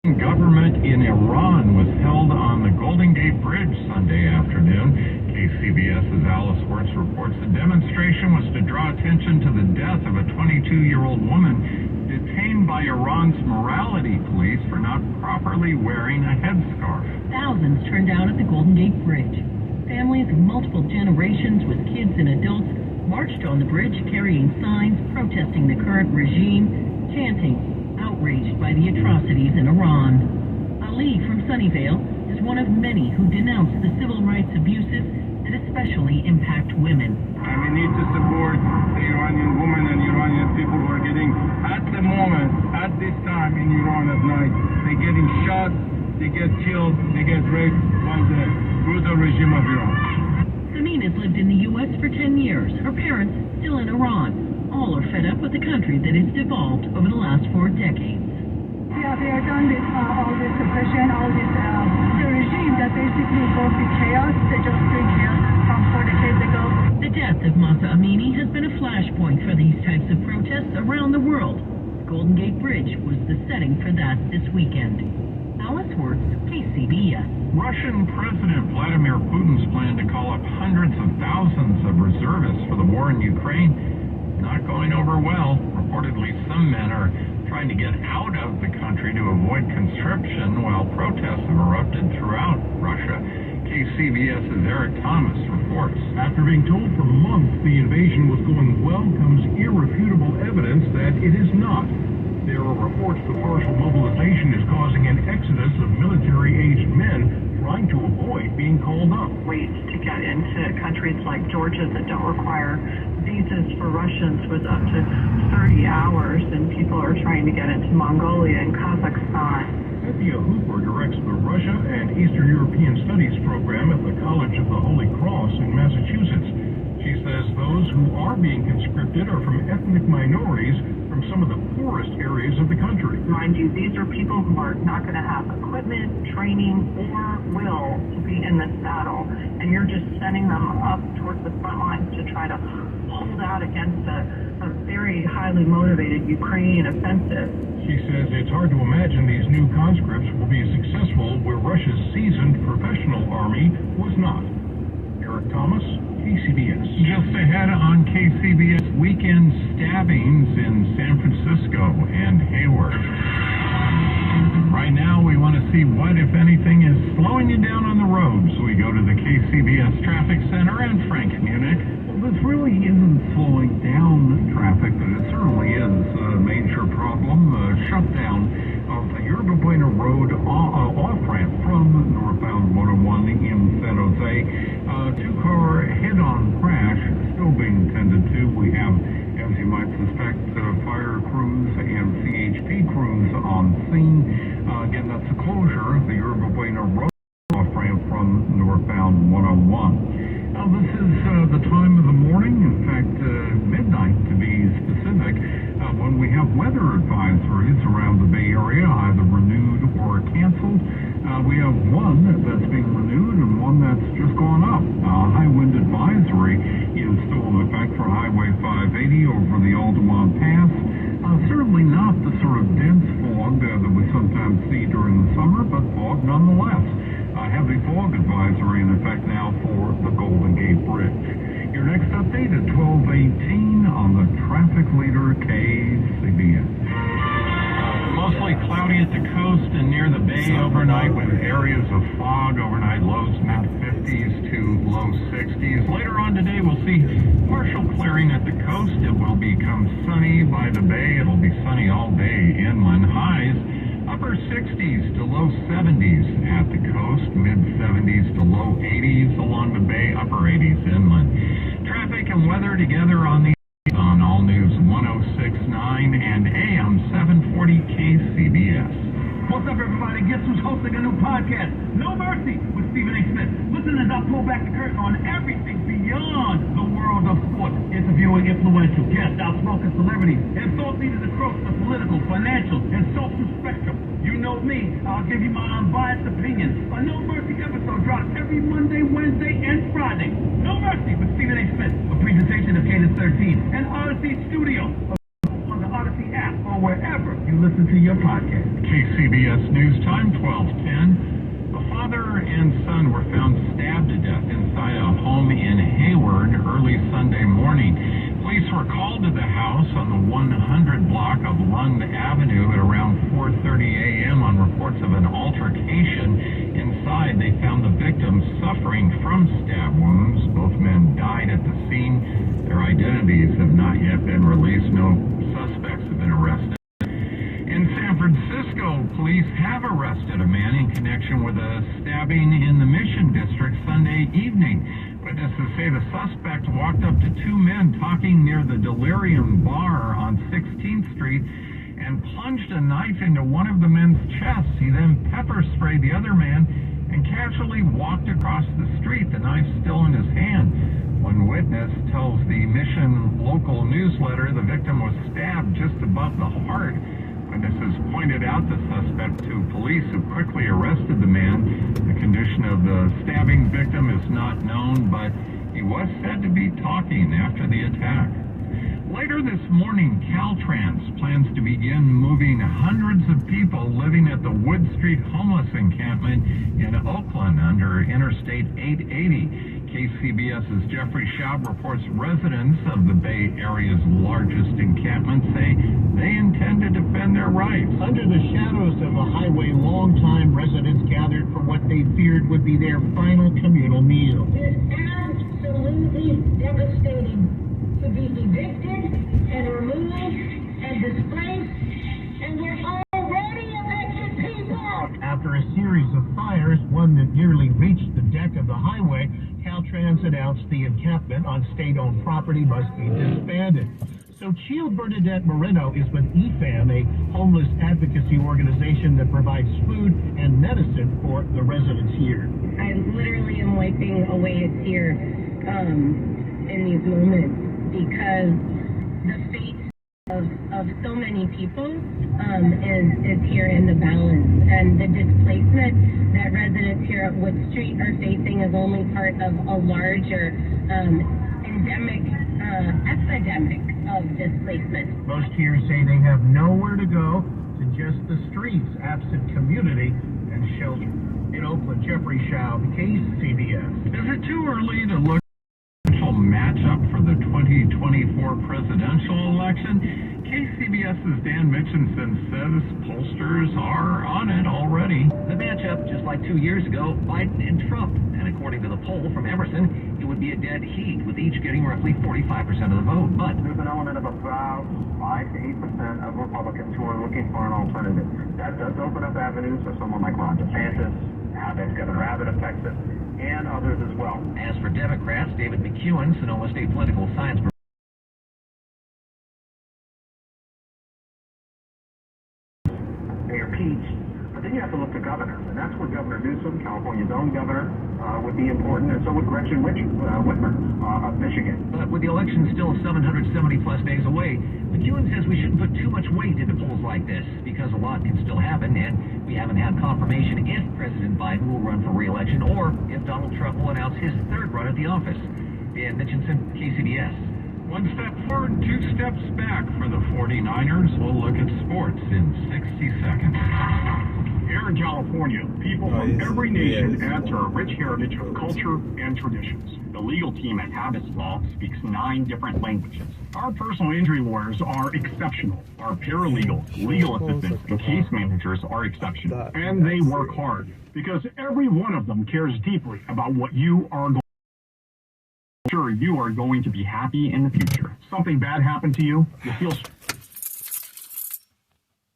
Government in Iran was held on the Golden Gate Bridge Sunday afternoon. KCBS's Alice Wirtz reports the demonstration was to draw attention to the death of a 22-year-old woman detained by Iran's morality police for not properly wearing a headscarf. Thousands turned out at the Golden Gate Bridge. Families of multiple generations with kids and adults marched on the bridge carrying signs protesting the current regime, chanting, outraged by the atrocities in Iran. Ali from Sunnyvale is one of many who denounce the civil rights abuses that especially impact women. And we need to support the Iranian women and Iranian people who are getting, at the moment, at this time in Iran at night, they're getting shot, they get killed, they get raped by the brutal regime of Iran. Samin has lived in the U.S. for 10 years. Her parents still in Iran. All are fed up with the country that has devolved over the last 4 decades. Yeah, they are done with all this oppression, all this the regime that basically goes with chaos. They just bring chaos from 4 decades ago. The death of Masa Amini has been a flashpoint for these types of protests around the world. The Golden Gate Bridge was the setting for that this weekend. Alice Wirtz, KCBS. Russian President Vladimir Putin's plan to call up hundreds of thousands of reservists for the war in Ukraine not going over well. Reportedly, some men are trying to get out of the country to avoid conscription while protests have erupted throughout Russia. KCBS's Eric Thomas reports. After being told for months the invasion was going well, comes irrefutable evidence that it is not. There are reports that partial mobilization is causing an exodus of military-aged men trying to avoid being called up. Waits to get into countries like Georgia that don't require visas for Russians was up to 30 hours, and people are trying to get into Mongolia and Kazakhstan. Cynthia Hooper directs the Russia and Eastern European Studies program at the College of the Holy Cross in Massachusetts. She says those who are being conscripted are from ethnic minorities from some of the poorest areas of the country. Mind you, these are people who are not going to have equipment, training, or will to be in this battle, and you're just sending them up towards the front lines to try to hold out against a very highly motivated Ukrainian offensive. She says it's hard to imagine these new conscripts will be successful where Russia's seasoned professional army was not. Eric Thomas, KCBS. Just ahead on KCBS, weekend stabbings in San Francisco and Hayward. Right now, we want to see what, if anything, is slowing you down on the road. So we go to the KCBS Traffic Center and Frank Munich. Well, this really isn't slowing down traffic, but it certainly is a major problem. Shutdown of the Yerba Buena Road off-ramp from northbound 101 in San Jose. Two-car head-on crash still being tended to. We have, as you might suspect, fire crews and CHP crews on scene. Again, that's a closure of the Yerba Buena Road off-ramp from northbound 101. Now, this is the time of the morning, in fact, midnight to be specific, when we have weather advisories around the Bay Area, either renewed or canceled. We have one that's being renewed and one that's just gone up. High wind advisory is still in effect for Highway 580 over the Altamont Pass. Certainly not the sort of dense fog that we sometimes see during the summer, but fog nonetheless. Heavy fog advisory in effect now for the Golden Gate Bridge. Your next update at 12:18 on the traffic leader KCBS. Mostly cloudy at the coast and near the bay overnight with areas of fog. Overnight lows mid-50s to low 60s. Later on today, we'll see partial clearing at the coast. It will become sunny by the bay. It'll be sunny all day inland. Highs upper 60s to low 70s at the coast, mid-70s to low 80s along the bay, upper 80s inland. Traffic and weather together on All News 106.9 and AM 740 KCBS. What's up, everybody? Guess who's hosting a new podcast? No Mercy with Stephen A. Smith. Listen as I pull back the curtain on everything beyond the world of sports. Interviewing influential guests, outspoken celebrities, and thought leaders across the political, financial, and social spectrum. You know me. I'll give you my unbiased opinion. A No Mercy episode drops every Monday, Wednesday, and Friday. No Mercy with Stephen A. Smith. A presentation of Cadence 13 and Odyssey Studio on the Odyssey app or wherever you listen to your podcast. KCBS News Time, 12:10. A father and son were found stabbed to death inside a home in Hayward early Sunday morning. Police were called to the house on the 100 block of Lund Avenue at around 4:30 a.m. on reports of an altercation. Inside, they found the victims suffering from stab wounds. Both men died at the scene. Their identities have not yet been released. No suspects have been arrested. In San Francisco, police have arrested a man in connection with a stabbing in the Mission District Sunday evening. Witnesses say the suspect walked up to two men talking near the Delirium Bar on 16th Street and plunged a knife into one of the men's chests. He then pepper sprayed the other man and casually walked across the street, the knife still in his hand. One witness tells the Mission local newsletter the victim was stabbed just above the heart. Witnesses pointed out the suspect to police, who quickly arrested the man. The condition of the stabbing victim is not known, but he was said to be talking after the attack. Later this morning, Caltrans plans to begin moving hundreds of people living at the Wood Street homeless encampment in Oakland under Interstate 880. KCBS's Jeffrey Schaub reports residents of the Bay Area's largest encampment say they intend to defend their rights. Under the shadows of the highway, longtime residents gathered for what they feared would be their final communal meal. It is absolutely devastating to be evicted and removed and displaced, and we're already evicted people. After a series of fires, one that nearly reached the deck of the highway, Caltrans announced the encampment on state-owned property must be disbanded. So Chil Bernadette Moreno is with EFAM, a homeless advocacy organization that provides food and medicine for the residents here. I literally am wiping away a tear in these moments, because the fate of so many people is here in the balance, and the displacement that residents here at Wood Street are facing is only part of a larger epidemic of displacement. Most here say they have nowhere to go to just the streets, absent community and shelter. In Oakland, Jeffrey Schaub, KCBS. Is it too early to look at a matchup for the 2024 presidential election? KCBS's Dan Mitchinson says pollsters are on it already. The matchup, just like 2 years ago, Biden and Trump. And according to the poll from Emerson, it would be a dead heat, with each getting roughly 45% of the vote. But there's an element of about 5 to 8% of Republicans who are looking for an alternative. That does open up avenues for someone like Ron DeSantis, Governor Abbott of Texas, and others as well. As for Democrats, David McEwen, Sonoma State political science Mayor Pete, but then you have to look to governors, and that's where Governor Newsom, California's own governor, would be important, and so would Gretchen Whitmer of Michigan. But with the election still 770 plus days away, McEwen says we shouldn't put too much weight into polls like this, because a lot can still happen, and we haven't had confirmation if President Biden will run for re-election or if Donald Trump will announce his third run at the office. Dan Mitchinson, KCBS. One step forward, two steps back for the 49ers. We'll look at sports in 60 seconds. Here in California, people from every nation add to our rich heritage of culture and traditions. The legal team at Habits Law speaks 9 different languages. Our personal injury lawyers are exceptional. Our paralegals, legal assistants, and case managers are exceptional. And they work hard, because every one of them cares deeply about what you are going to sure you are going to be happy in the future. Something bad happened to you, you feel